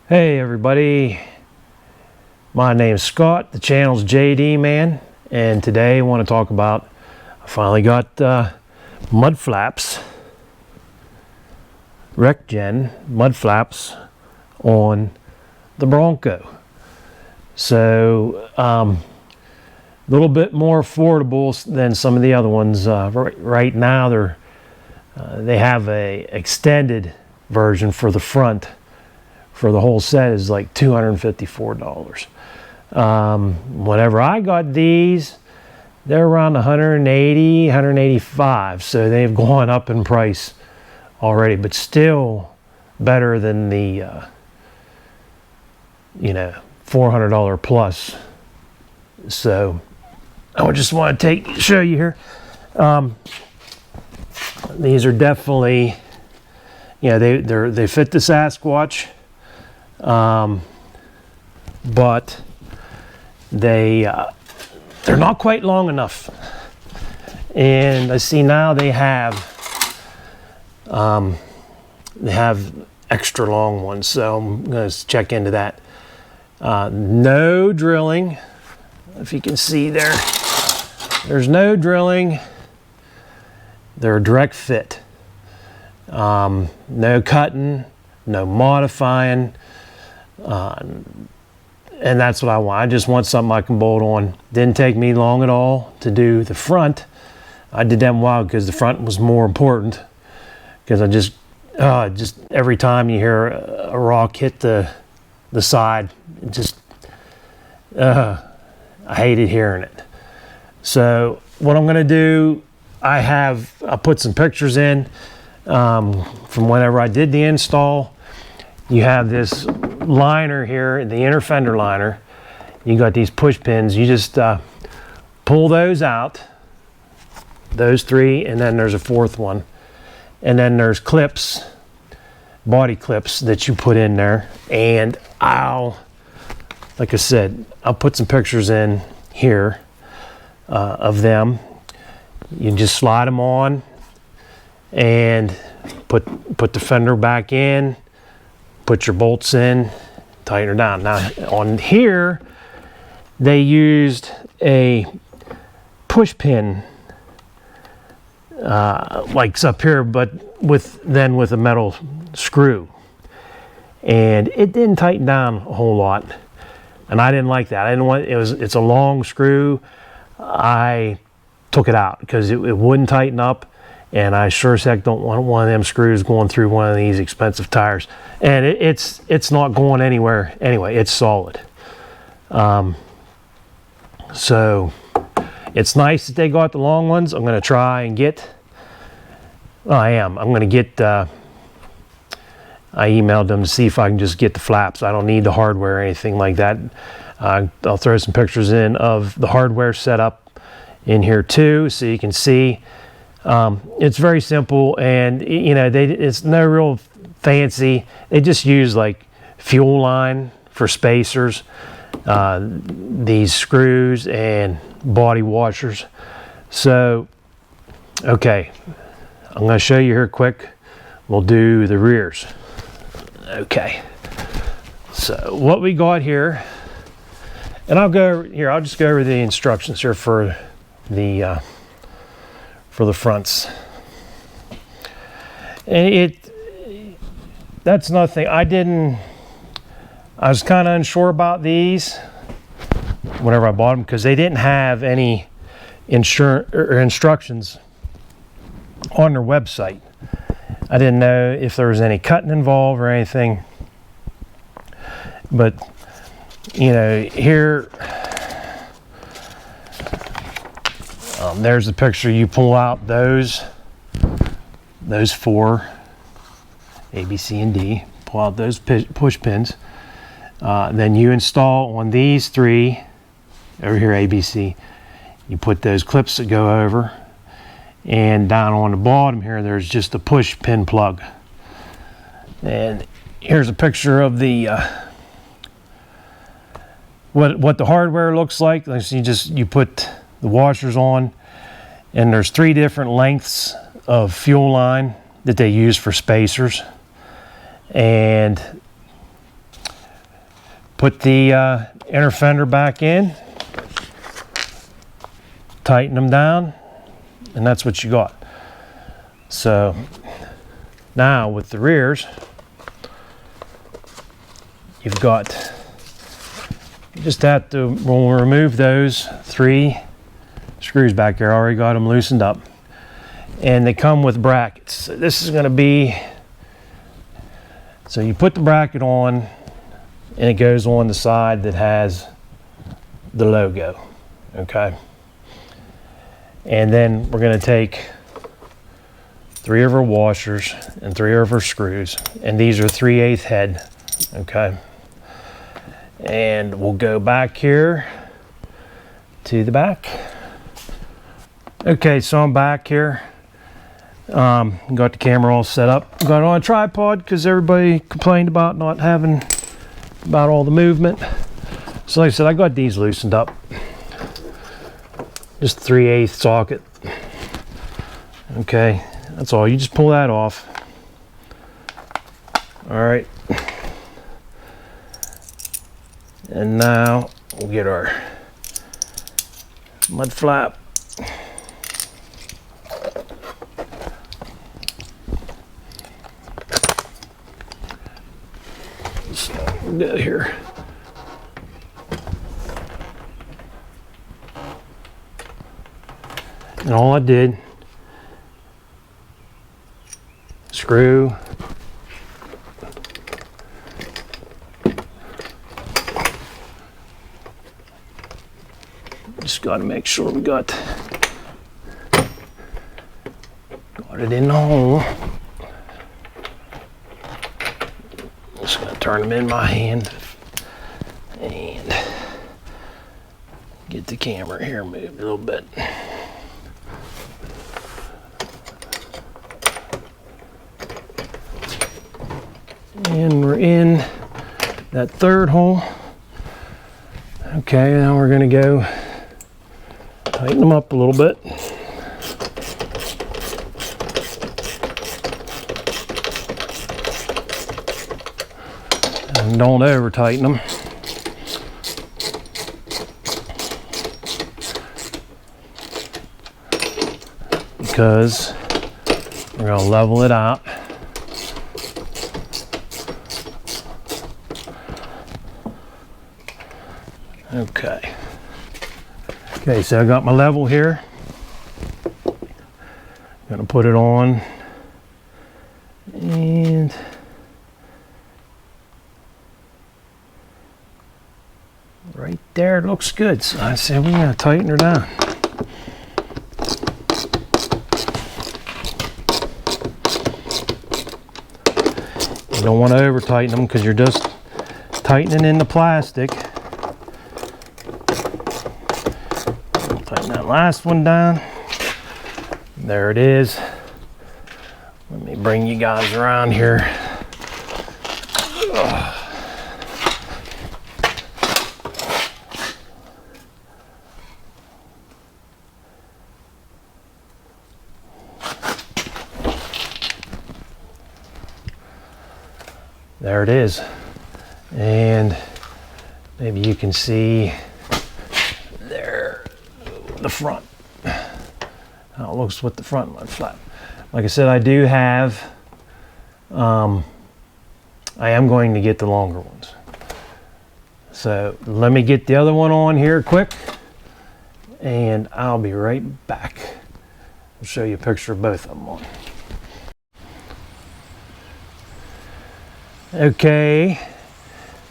Hey everybody, my name's Scott, the channel's JD Man, and today I want to talk about, I finally got mud flaps, rec-gen mud flaps on the Bronco. So a little bit more affordable than some of the other ones. Right now they have a extended version for the front. For the whole set is like $254. Whenever I got these, they're around 180, 185. So they've gone up in price already, but still better than the, $400 plus. So I just want to show you here. These are definitely, they fit the Sasquatch. But they're not quite long enough, and I see now they have extra long ones, so I'm going to check into that. No drilling, if you can see there's no drilling. They're a direct fit. No cutting, no modifying. And that's what I want. I just want something I can bolt on. Didn't take me long at all to do the front. I did that while because the front was more important. Because I just every time you hear a rock hit the side, it just I hated hearing it. So what I'm gonna do, I put some pictures in from whenever I did the install. You have this liner here, the inner fender liner. You got these push pins. You just pull those out, those three, and then there's a fourth one. And then there's clips, body clips that you put in there. And like I said, I'll put some pictures in here of them. You just slide them on and put the fender back in. Put your bolts in, tighten her down. Now on here, they used a push pin, like up here, but with a metal screw, and it didn't tighten down a whole lot, and I didn't like that. I didn't want it's a long screw. I took it out because it wouldn't tighten up. And I sure as heck don't want one of them screws going through one of these expensive tires. And it's not going anywhere anyway. It's solid. So it's nice that they got the long ones. I'm going to try and get. Well, I'm going to get. I emailed them to see if I can just get the flaps. I don't need the hardware or anything like that. I'll throw some pictures in of the hardware setup in here too, so you can see. It's very simple, and it's no real fancy. They just use like fuel line for spacers, these screws and body washers. So okay, I'm going to show you here quick. We'll do the rears. Okay, so what we got here, and I'll just go over the instructions here for the fronts. And that's nothing. I was kind of unsure about these whenever I bought them because they didn't have any instructions on their website. I didn't know if there was any cutting involved or anything. But here there's the picture. You pull out those four, A, B, C, and D. Pull out those push pins. Then you install on these three, over here, A, B, C. You put those clips that go over. And down on the bottom here, there's just a push pin plug. And here's a picture of the what the hardware looks like. You put the washers on, and there's 3 different lengths of fuel line that they use for spacers. And Put the inner fender back in, tighten them down, and that's what you got. So now with the rears, you've got, you just have to, we'll remove those 3 screws back there. I already got them loosened up, and they come with brackets. So this is going to be, so you put the bracket on, and it goes on the side that has the logo, okay? And then we're going to take 3 of our washers and 3 of our screws, and these are 3/8 head, okay? And we'll go back here to the back. Okay, so I'm back here. Got the camera all set up. Got it on a tripod because everybody complained about not having about all the movement. So like I said, I got these loosened up. Just 3/8 socket. Okay, that's all. You just pull that off. All right. And now we'll get our mud flap. So, here. And all I did, screw, just got to make sure we got it in the hole. Just going to turn them in my hand and get the camera here moved a little bit. And we're in that 3rd hole. Okay, now we're going to go tighten them up a little bit. And don't over tighten them. Because we're going to level it out. Okay. Okay, so I got my level here. Gonna put it on, and right there, it looks good. So I said we're gonna tighten her down. You don't want to over tighten them because you're just tightening in the plastic. Tighten that last one down. There it is. Let me bring you guys around here. There it is. And maybe you can see there the front, how it looks with the front mud flap. Like I said, I do have, I am going to get the longer ones. So let me get the other one on here quick and I'll be right back. I'll show you a picture of both of them on. Okay,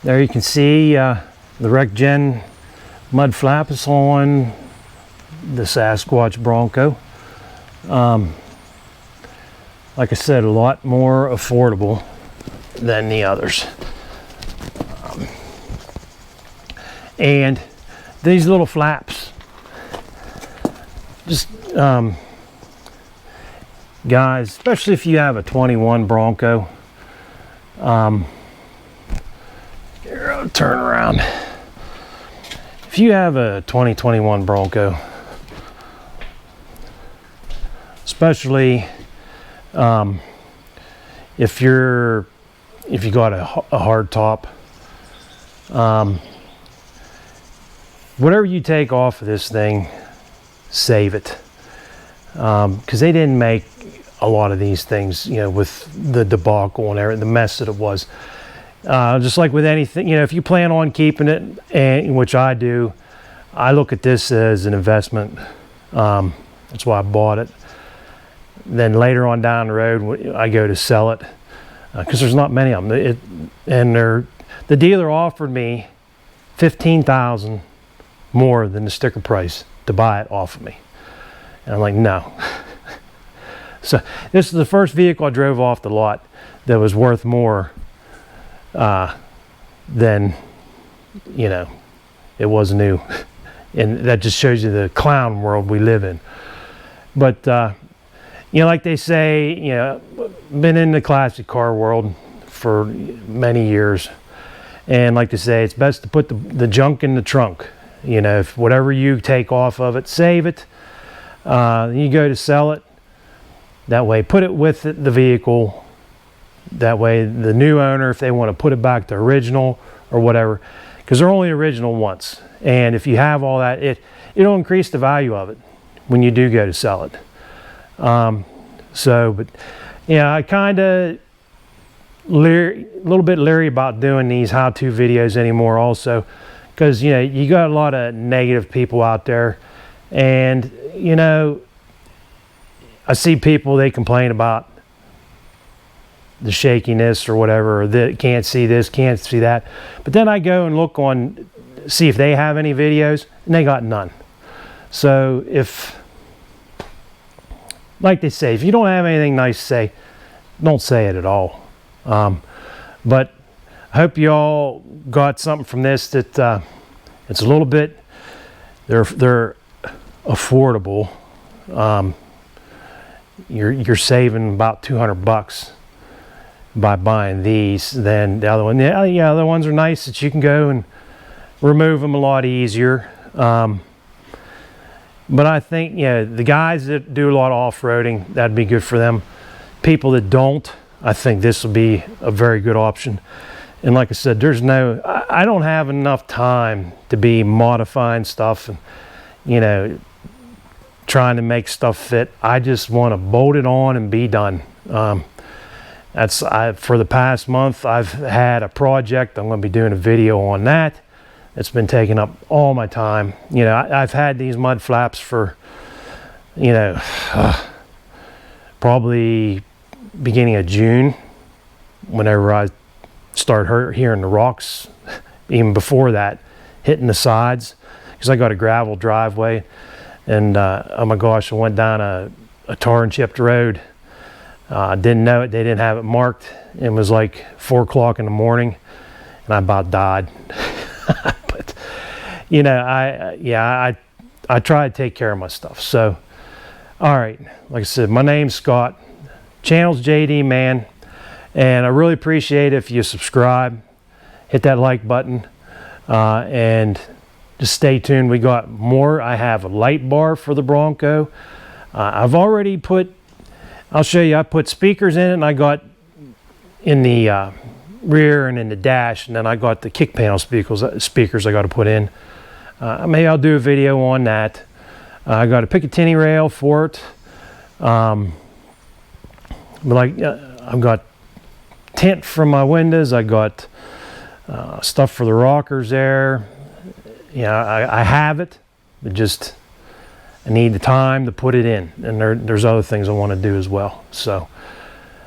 there you can see the Rec Gen mud flap is on the Sasquatch Bronco. Like I said, a lot more affordable than the others. And these little flaps, just guys, especially if you have a 21 Bronco, here, I'll turn around. If you have a 2021 Bronco, especially if you got a hard top, Whatever you take off of this thing, save it, because they didn't make a lot of these things, you know, with the debacle and everything, the mess that it was. Just like with anything, you know, if you plan on keeping it, and which I do, I look at this as an investment. That's why I bought it. Then later on down the road, I go to sell it, because there's not many of them. The dealer offered me $15,000 more than the sticker price to buy it off of me, and I'm like, no. So this is the first vehicle I drove off the lot that was worth more than, you know, it was new. And that just shows you the clown world we live in. But you know, like they say, you know, been in the classic car world for many years, and like to say, it's best to put the junk in the trunk. You know, if whatever you take off of it, save it. You go to sell it, that way put it with the vehicle. That way the new owner, if they want to put it back to original or whatever, because they're only original once, and if you have all that, it'll increase the value of it when you do go to sell it. But yeah, I kind of a little bit leery about doing these how-to videos anymore also, because, you know, you got a lot of negative people out there, and, you know, I see people, they complain about the shakiness or whatever, or that can't see this, can't see that, but then I go and look on, see if they have any videos, and they got none. So if, like they say, if you don't have anything nice to say, don't say it at all. But I hope you all got something from this, that it's a little bit, they're affordable. You're saving about $200 by buying these. Then the other one, yeah, the other ones are nice that you can go and remove them a lot easier. But I think, you know, the guys that do a lot of off-roading, that'd be good for them. People that don't, I think this will be a very good option. And like I said, I don't have enough time to be modifying stuff and, you know, trying to make stuff fit. I just want to bolt it on and be done. For the past month, I've had a project. I'm going to be doing a video on that. It's been taking up all my time. You know, I've had these mud flaps for, you know, probably beginning of June, whenever I start hearing the rocks, even before that, hitting the sides, because I got a gravel driveway, and oh my gosh, I went down a tar and chipped road. I didn't know it, they didn't have it marked. It was like 4 o'clock in the morning, and I about died. But, you know, I try to take care of my stuff. So, all right, like I said, my name's Scott, channel's JD Man, and I really appreciate it if you subscribe, hit that like button, and just stay tuned. We got more. I have a light bar for the Bronco. I've already put, I'll show you, I put speakers in it, and I got in the rear and in the dash, and then I got the kick panel speakers I got to put in. Maybe I'll do a video on that. I got a Picatinny rail for it. I've got tint from my windows. I got stuff for the rockers there. You know, I have it, but just I need the time to put it in, and there's other things I want to do as well. So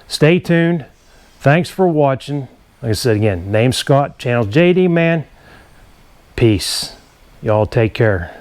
stay tuned. Thanks for watching. Like I said again, name's Scott, channel's JD Man. Peace. Y'all take care.